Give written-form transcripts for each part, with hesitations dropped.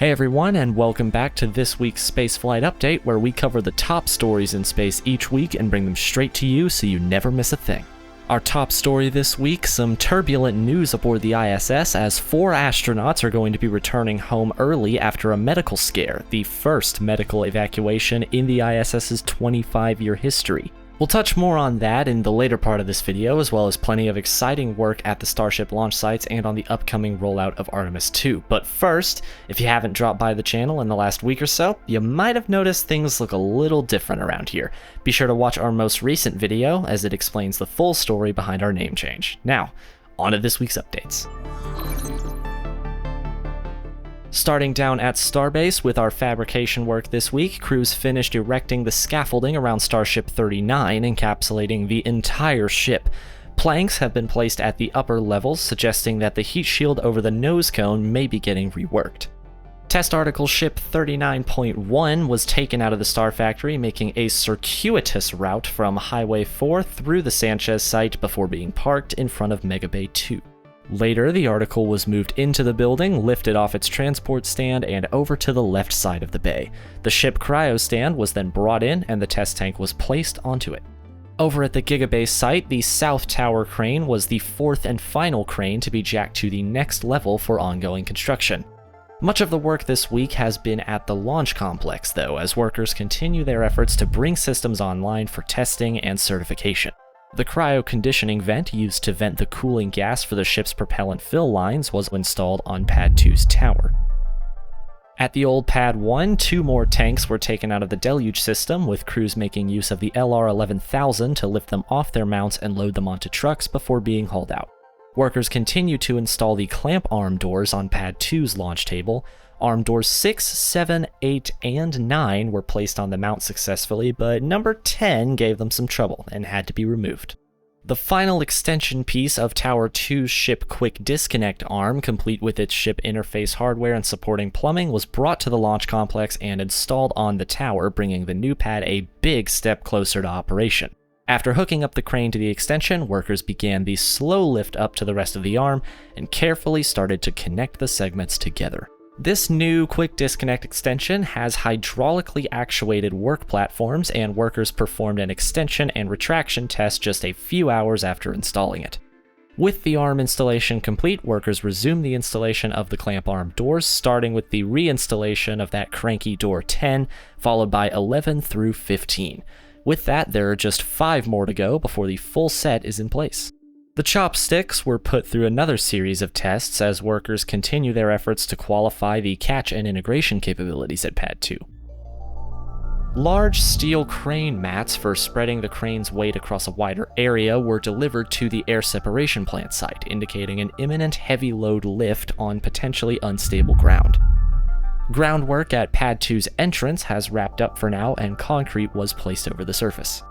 Hey everyone, and welcome back to this week's Spaceflight Update, where we cover the top stories in space each week and bring them straight to you so you never miss a thing. Our top story this week, some turbulent news aboard the ISS as 4 astronauts are going to be returning home early after a medical scare, the first medical evacuation in the ISS's 25-year history. We'll touch more on that in the later part of this video, as well as plenty of exciting work at the Starship launch sites and on the upcoming rollout of Artemis 2. But first, if you haven't dropped by the channel in the last week or so, you might have noticed things look a little different around here. Be sure to watch our most recent video, as it explains the full story behind our name change. Now, on to this week's updates. Starting down at Starbase with our fabrication work this week, crews finished erecting the scaffolding around Starship 39, encapsulating the entire ship. Planks have been placed at the upper levels, suggesting that the heat shield over the nose cone may be getting reworked. Test article ship 39.1 was taken out of the Star Factory, making a circuitous route from Highway 4 through the Sanchez site before being parked in front of Mega Bay 2. Later, the article was moved into the building, lifted off its transport stand, and over to the left side of the bay. The ship cryo stand was then brought in, and the test tank was placed onto it. Over at the Gigabase site, the South Tower crane was the 4th and final crane to be jacked to the next level for ongoing construction. Much of the work this week has been at the launch complex, though, as workers continue their efforts to bring systems online for testing and certification. The cryo-conditioning vent used to vent the cooling gas for the ship's propellant fill lines was installed on Pad 2's tower. At the old Pad 1, 2 more tanks were taken out of the deluge system, with crews making use of the LR-11,000 to lift them off their mounts and load them onto trucks before being hauled out. Workers continue to install the clamp arm doors on Pad 2's launch table. Arm doors 6, 7, 8, and 9 were placed on the mount successfully, but number 10 gave them some trouble and had to be removed. The final extension piece of Tower 2's ship quick disconnect arm, complete with its ship interface hardware and supporting plumbing, was brought to the launch complex and installed on the tower, bringing the new pad a big step closer to operation. After hooking up the crane to the extension, workers began the slow lift up to the rest of the arm and carefully started to connect the segments together. This new quick disconnect extension has hydraulically actuated work platforms, and workers performed an extension and retraction test just a few hours after installing it. With the arm installation complete, workers resumed the installation of the clamp arm doors, starting with the reinstallation of that cranky door 10, followed by 11 through 15. With that, there are just 5 more to go before the full set is in place. The chopsticks were put through another series of tests as workers continue their efforts to qualify the catch and integration capabilities at Pad 2. Large steel crane mats for spreading the crane's weight across a wider area were delivered to the air separation plant site, indicating an imminent heavy load lift on potentially unstable ground. Groundwork at Pad 2's entrance has wrapped up for now, and concrete was placed over the surface.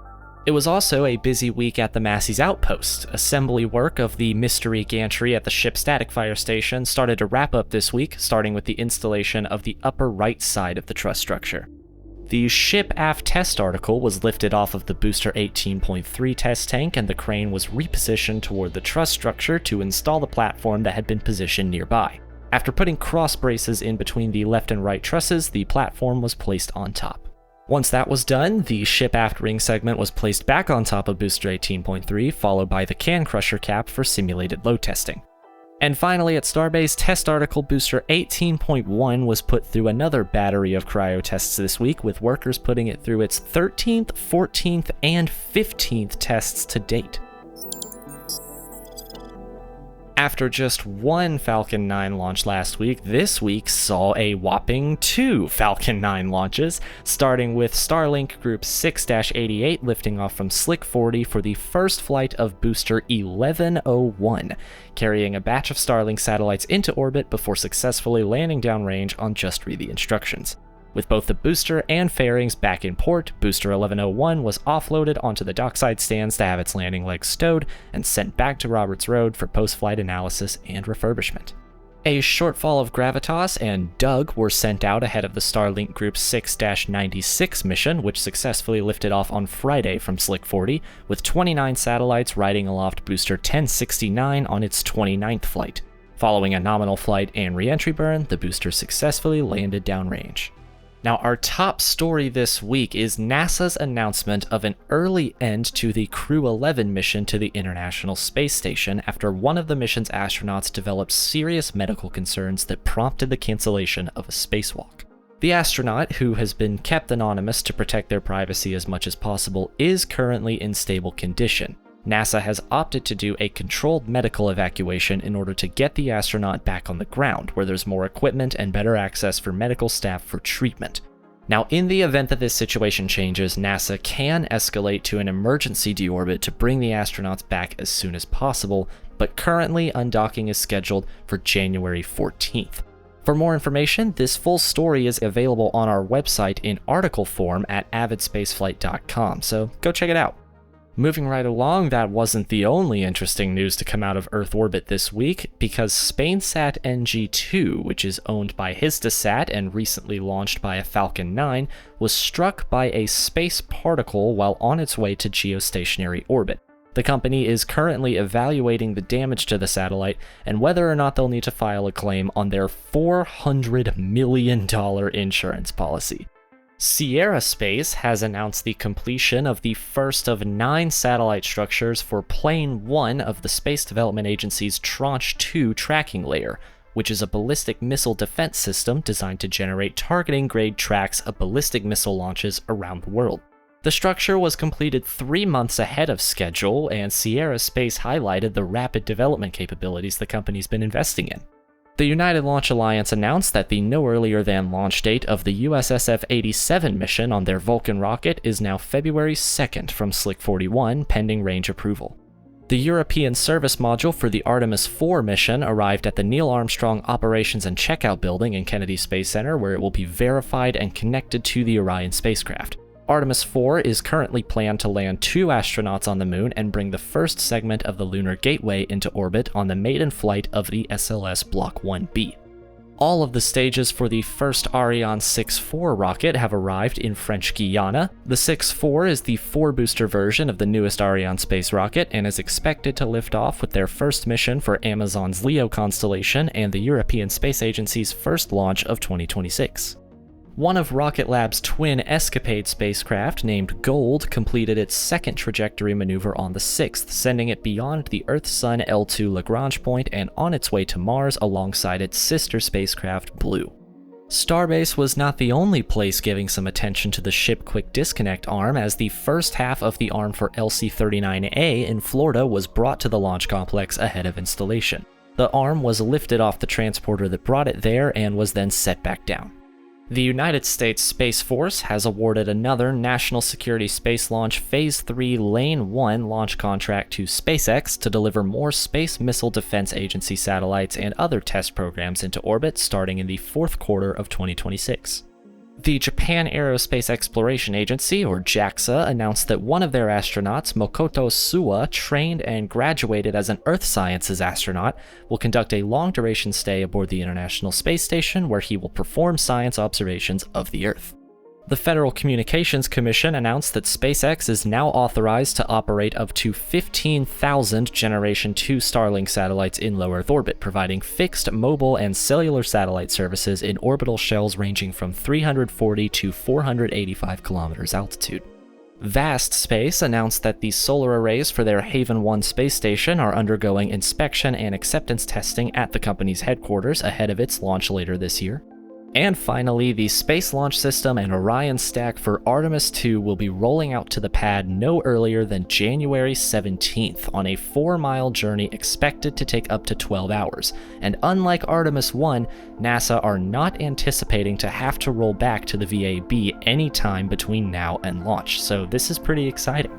It was also a busy week at the Massey Outpost. Assembly work of the mystery gantry at the ship's static fire station started to wrap up this week, starting with the installation of the upper right side of the truss structure. The ship aft test article was lifted off of the booster 18.3 test tank, and the crane was repositioned toward the truss structure to install the platform that had been positioned nearby. After putting cross braces in between the left and right trusses, the platform was placed on top. Once that was done, the ship aft ring segment was placed back on top of booster 18.3, followed by the can crusher cap for simulated load testing. And finally, at Starbase, test article booster 18.1 was put through another battery of cryo tests this week, with workers putting it through its 13th, 14th, and 15th tests to date. After just 1 Falcon 9 launch last week, this week saw a whopping 2 Falcon 9 launches, starting with Starlink Group 6-88 lifting off from Slick 40 for the first flight of booster 1101, carrying a batch of Starlink satellites into orbit before successfully landing downrange on Just Read the Instructions. With both the booster and fairings back in port, booster 1101 was offloaded onto the dockside stands to have its landing legs stowed and sent back to Roberts Road for post-flight analysis and refurbishment. A shortfall of Gravitas and Doug were sent out ahead of the Starlink Group 6-96 mission, which successfully lifted off on Friday from Slick 40, with 29 satellites riding aloft booster 1069 on its 29th flight. Following a nominal flight and re-entry burn, the booster successfully landed downrange. Now, our top story this week is NASA's announcement of an early end to the Crew 11 mission to the International Space Station after one of the mission's astronauts developed serious medical concerns that prompted the cancellation of a spacewalk. The astronaut, who has been kept anonymous to protect their privacy as much as possible, is currently in stable condition. NASA has opted to do a controlled medical evacuation in order to get the astronaut back on the ground, where there's more equipment and better access for medical staff for treatment. Now, in the event that this situation changes, NASA can escalate to an emergency deorbit to bring the astronauts back as soon as possible, but currently undocking is scheduled for January 14th. For more information, this full story is available on our website in article form at avidspaceflight.com, so go check it out. Moving right along, that wasn't the only interesting news to come out of Earth orbit this week, because SpainSat NG-II, which is owned by Hisdesat and recently launched by a Falcon 9, was struck by a space particle while on its way to geostationary orbit. The company is currently evaluating the damage to the satellite and whether or not they'll need to file a claim on their $400 million insurance policy. Sierra Space has announced the completion of the first of 9 satellite structures for Plane 1 of the Space Development Agency's Tranche 2 tracking layer, which is a ballistic missile defense system designed to generate targeting-grade tracks of ballistic missile launches around the world. The structure was completed 3 months ahead of schedule, and Sierra Space highlighted the rapid development capabilities the company's been investing in. The United Launch Alliance announced that the no-earlier-than launch date of the USSF-87 mission on their Vulcan rocket is now February 2nd from Slick 41, pending range approval. The European service module for the Artemis 4 mission arrived at the Neil Armstrong Operations and Checkout Building in Kennedy Space Center, where it will be verified and connected to the Orion spacecraft. Artemis 4 is currently planned to land 2 astronauts on the moon and bring the first segment of the Lunar Gateway into orbit on the maiden flight of the SLS Block 1B. All of the stages for the first Ariane 6-4 rocket have arrived in French Guiana. The 6-4 is the 4-booster version of the newest Ariane space rocket and is expected to lift off with their first mission for Amazon's Leo constellation and the European Space Agency's first launch of 2026. One of Rocket Lab's twin Escapade spacecraft, named Gold, completed its second trajectory maneuver on the 6th, sending it beyond the Earth-Sun L2 Lagrange point and on its way to Mars alongside its sister spacecraft, Blue. Starbase was not the only place giving some attention to the ship quick disconnect arm, as the first half of the arm for LC-39A in Florida was brought to the launch complex ahead of installation. The arm was lifted off the transporter that brought it there and was then set back down. The United States Space Force has awarded another National Security Space Launch Phase 3 Lane 1 launch contract to SpaceX to deliver more Space Missile Defense Agency satellites and other test programs into orbit starting in the 4th quarter of 2026. The Japan Aerospace Exploration Agency, or JAXA, announced that one of their astronauts, Makoto Suwa, trained and graduated as an Earth Sciences astronaut, will conduct a long-duration stay aboard the International Space Station where he will perform science observations of the Earth. The Federal Communications Commission announced that SpaceX is now authorized to operate up to 15,000 Generation 2 Starlink satellites in low Earth orbit, providing fixed, mobile, and cellular satellite services in orbital shells ranging from 340 to 485 kilometers altitude. Vast Space announced that the solar arrays for their Haven 1 space station are undergoing inspection and acceptance testing at the company's headquarters ahead of its launch later this year. And finally, the Space Launch System and Orion stack for Artemis II will be rolling out to the pad no earlier than January 17th on a 4-mile journey expected to take up to 12 hours. And unlike Artemis I, NASA are not anticipating to have to roll back to the VAB anytime between now and launch, so this is pretty exciting.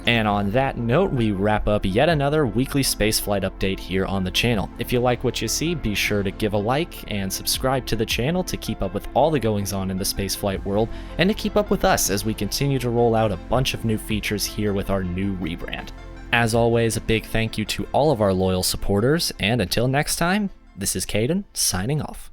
And on that note, we wrap up yet another weekly spaceflight update here on the channel. If you like what you see, be sure to give a like and subscribe to the channel to keep up with all the goings-on in the spaceflight world, and to keep up with us as we continue to roll out a bunch of new features here with our new rebrand. As always, a big thank you to all of our loyal supporters, and until next time, this is Caden, signing off.